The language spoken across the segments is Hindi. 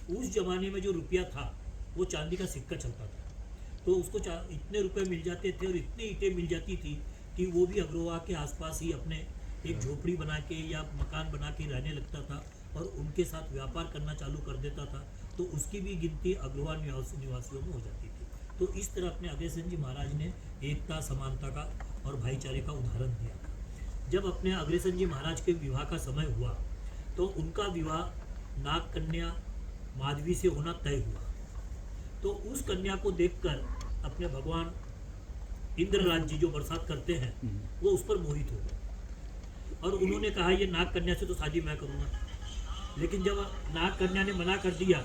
उस जमाने में जो रुपया था वो चांदी का सिक्का चलता था, तो उसको इतने रुपए मिल जाते थे और इतनी ईंटें मिल जाती थी कि वो भी अग्रवाह के आसपास ही अपने एक झोपड़ी बना के या मकान बना के रहने लगता था और उनके साथ व्यापार करना चालू कर देता था, तो उसकी भी गिनती अग्रवाह निवासियों में हो जाती थी। तो इस तरह अपने अग्रसेन जी महाराज ने एकता, समानता का और भाईचारे का उदाहरण दिया था। जब अपने अग्रसेन जी महाराज के विवाह का समय हुआ तो उनका विवाह नाग कन्या माधवी से होना तय हुआ। तो उस कन्या को देखकर अपने भगवान इंद्रराज जी जो बरसात करते हैं वो उस पर मोहित हो गए और उन्होंने कहा ये नाग कन्या से तो शादी मैं करूँगा। लेकिन जब नाग कन्या ने मना कर दिया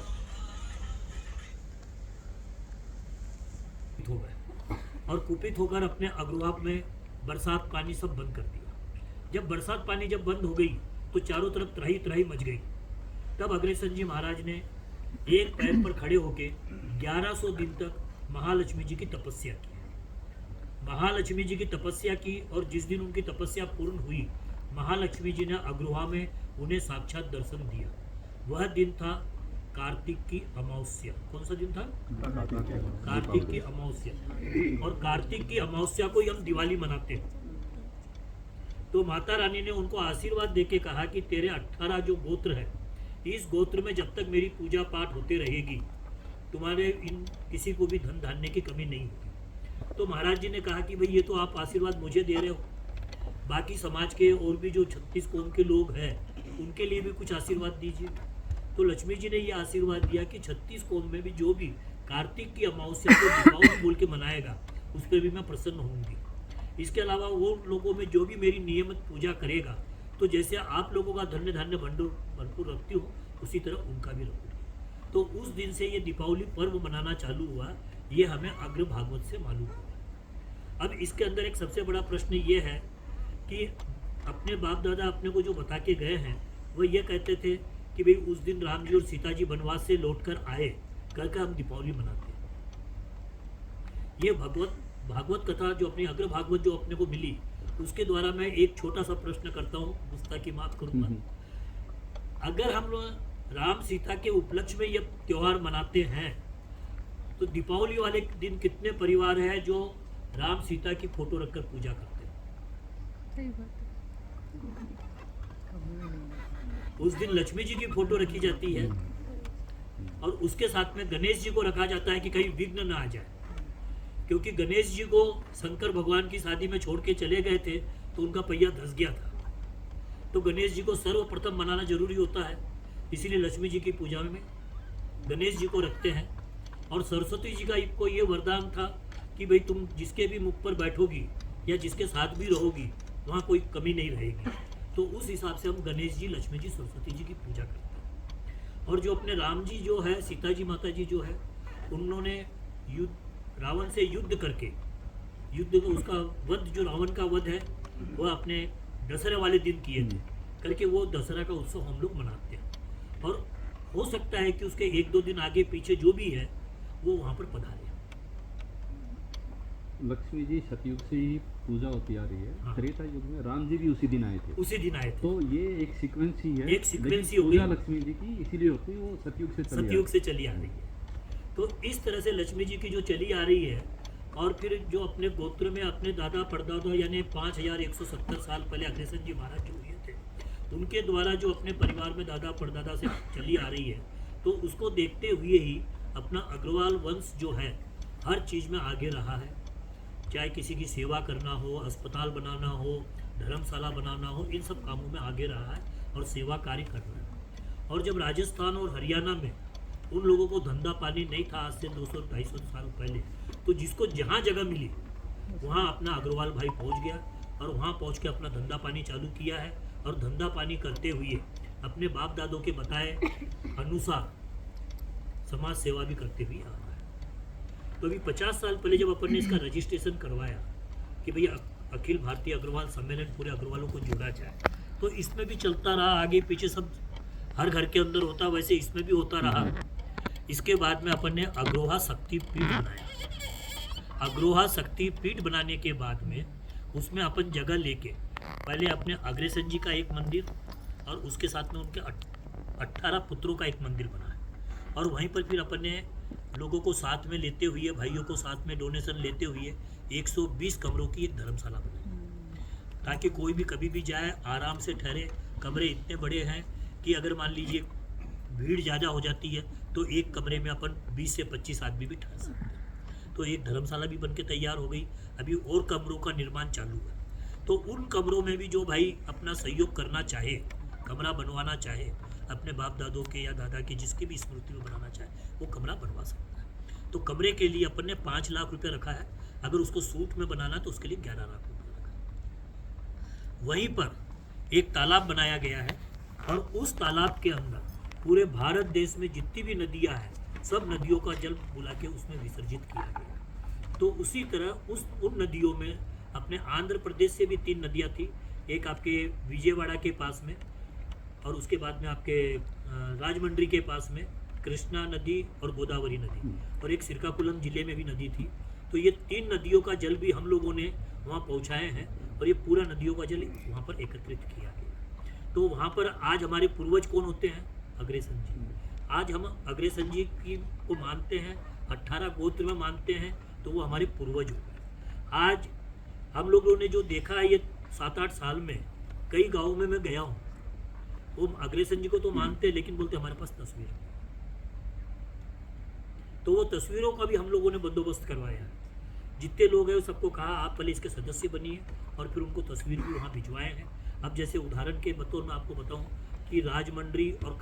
हो गए और कुपित होकर अपने अग्रवाह में बरसात पानी सब बंद कर दिया। जब बरसात पानी जब बंद हो गई तो चारों तरफ त्राही त्राही मच गई। तब अग्रसेन जी महाराज ने एक पैर पर खड़े होकर 1100 दिन तक महालक्ष्मी जी की तपस्या की। महालक्ष्मी जी की तपस्या की और जिस दिन उनकी तपस्या पूर्ण हुई महालक्ष्मी जी ने अग्रवाह में उन्हें साक्षात दर्शन दिया। वह दिन था कार्तिक की अमावस्या। कौन सा दिन था? कार्तिक की अमावस्या। और कार्तिक की अमावस्या को ही हम दिवाली मनाते हैं। तो माता रानी ने उनको आशीर्वाद देके कहा कि तेरे 18 जो गोत्र है, इस गोत्र में जब तक मेरी पूजा पाठ होते रहेगी तुम्हारे इन किसी को भी धन धान्य की कमी नहीं होगी। तो महाराज जी ने कहा कि भाई ये तो आप आशीर्वाद मुझे दे रहे हो, बाकी समाज के और भी जो 36 कौम के लोग हैं उनके लिए भी कुछ आशीर्वाद दीजिए। तो लक्ष्मी जी ने ये आशीर्वाद दिया कि 36 कौम में भी जो भी कार्तिक की अमावस्या को दीपावली बोल के मनाएगा उस पर भी मैं प्रसन्न होंगी। इसके अलावा वो लोगों में जो भी मेरी नियमित पूजा करेगा तो जैसे आप लोगों का धन्य धान्य भरपूर रखती हूँ उसी तरह उनका भी रखूँगी। तो उस दिन से ये दीपावली पर्व मनाना चालू हुआ, ये हमें अग्र भागवत से मालूम हुआ। अब इसके अंदर एक सबसे बड़ा प्रश्न ये है कि अपने बाप दादा अपने को जो बता के गए हैं वो ये कहते थे कि भाई उस दिन राम जी और सीता जी वनवास से लौटकर आए करके हम दीपावली मनाते हैं। ये भागवत कथा जो अपनी अग्र भागवत जो अपने को मिली उसके द्वारा मैं एक छोटा सा प्रश्न करता हूँ, गुस्ताखी माफ करूँगा। अगर हम राम सीता के उपलक्ष्य में ये त्योहार मनाते हैं तो दीपावली वाले दिन कितने परिवार हैं जो राम सीता की फोटो रखकर पूजा करते हैं? सही बात है। उस दिन लक्ष्मी जी की फोटो रखी जाती है और उसके साथ में गणेश जी को रखा जाता है कि कहीं विघ्न ना आ जाए, क्योंकि गणेश जी को शंकर भगवान की शादी में छोड़ के चले गए थे तो उनका पहिया धस गया था। तो गणेश जी को सर्वप्रथम मनाना जरूरी होता है, इसीलिए लक्ष्मी जी की पूजा में गणेश जी को रखते हैं। और सरस्वती जी का को ये वरदान था कि भाई तुम जिसके भी मुख पर बैठोगी या जिसके साथ भी रहोगी वहाँ कोई कमी नहीं रहेगी। तो उस हिसाब से हम गणेश जी, लक्ष्मी जी, सरस्वती जी की पूजा करते हैं। और जो अपने राम जी जो है, सीता जी माता जी जो है, उन्होंने रावण से युद्ध करके उसका वध, जो रावण का वध है वह अपने दशहरा वाले दिन किए थे करके वो दशहरा का उत्सव हम लोग मनाते हैं। और हो सकता है कि उसके 1-2 दिन आगे पीछे जो भी है वो वहाँ पर पधारे। लक्ष्मी जी सतयुग से ही पूजा होती आ रही है। हाँ। त्रेता युग में राम जी भी उसी दिन आए थे। उसी दिन आए थे। तो ये एक सीक्वेंस ही है, एक सीक्वेंस ही लेकिन होगी। पूजा लक्ष्मी जी की इसीलिए होती है, वो सतयुग से चली आ रही है। तो इस तरह से लक्ष्मी जी की जो चली आ रही है। और फिर जो अपने गोत्र में अपने दादा परदादा यानी 5170 साल पहले अग्रसेन जी महाराज जो हुए थे उनके द्वारा जो अपने परिवार में दादा परदादा से चली आ रही है, तो उसको देखते हुए ही अपना अग्रवाल वंश जो है हर चीज़ में आगे रहा है। चाहे किसी की सेवा करना हो, अस्पताल बनाना हो, धर्मशाला बनाना हो, इन सब कामों में आगे रहा है और सेवा कार्य कर रहा है। और जब राजस्थान और हरियाणा में उन लोगों को धंधा पानी नहीं था आज से 200-250 साल पहले, तो जिसको जहाँ जगह मिली वहाँ अपना अग्रवाल भाई पहुँच गया और वहाँ पहुँच के अपना धंधा पानी चालू किया है। और धंधा पानी करते हुए अपने बाप दादों के बताए अनुसार समाज सेवा भी करते हुए आ रहा है। तो अभी 50 साल पहले जब अपन ने इसका रजिस्ट्रेशन करवाया कि भैया अखिल भारतीय अग्रवाल सम्मेलन पूरे अग्रवालों को जोड़ा जाए, तो इसमें भी चलता रहा, आगे पीछे सब हर घर के अंदर होता, वैसे इसमें भी होता रहा। इसके बाद में अपन ने अग्रोहा शक्ति पीठ बनाया। अग्रोहा शक्ति पीठ बनाने के बाद में उसमें अपन जगह लेके पहले अपने अग्रसेन जी का एक मंदिर और उसके साथ में उनके 18 पुत्रों का एक मंदिर बना है। और वहीं पर फिर अपन ने लोगों को साथ में लेते हुए, भाइयों को साथ में डोनेशन लेते हुए 120 कमरों की एक धर्मशाला बनाई, ताकि कोई भी कभी भी जाए आराम से ठहरे। कमरे इतने बड़े हैं कि अगर मान लीजिए भीड़ ज़्यादा हो जाती है तो एक कमरे में अपन 20 से 25 आदमी भी ठहर सकते हैं। तो एक धर्मशाला भी बन के तैयार हो गई। अभी और कमरों का निर्माण चालू है। तो उन कमरों में भी जो भाई अपना सहयोग करना चाहे, कमरा बनवाना चाहे, अपने बाप दादों के या दादा के जिसकी भी स्मृति में बनाना चाहे, वो कमरा बनवा सकता है। तो कमरे के लिए अपन ने 5 लाख रुपये रखा है। अगर उसको सूट में बनाना तो उसके लिए 11 लाख रुपये रखा है। वहीं पर एक तालाब बनाया गया है और उस तालाब के अंदर पूरे भारत देश में जितनी भी नदियां हैं, सब नदियों का जल बुला के उसमें विसर्जित किया गया। तो उसी तरह उन नदियों में अपने आंध्र प्रदेश से भी 3 नदियां थी। एक आपके विजयवाड़ा के पास में, और उसके बाद में आपके राजमंड्री के पास में कृष्णा नदी और गोदावरी नदी, और एक श्रीकाकुलम जिले में भी नदी थी। तो ये 3 नदियों का जल भी हम लोगों ने वहाँ पहुँचाए हैं और ये पूरा नदियों का जल वहाँ पर एकत्रित किया गया। तो वहाँ पर आज हमारे पूर्वज कौन होते हैं? अग्रेसन जी। आज हम अग्रेसन जी की को मानते हैं, 18 गोत्र में मानते हैं, तो वो हमारे पूर्वज हो गए। आज हम लोगों ने जो देखा है ये 7-8 साल में, कई गाँव में मैं गया हूँ, वो अग्रेसन जी को तो मानते हैं लेकिन बोलते हमारे पास तस्वीर है। तो वो तस्वीरों का भी हम लोगों ने बंदोबस्त करवाया है। जितने लोग हैं सबको कहा आप पहले इसके सदस्य बनिए, और फिर उनको तस्वीर भी वहाँ भिजवाए हैं। अब जैसे उदाहरण के बतौर मैं आपको बताऊं कि राजमंड्री और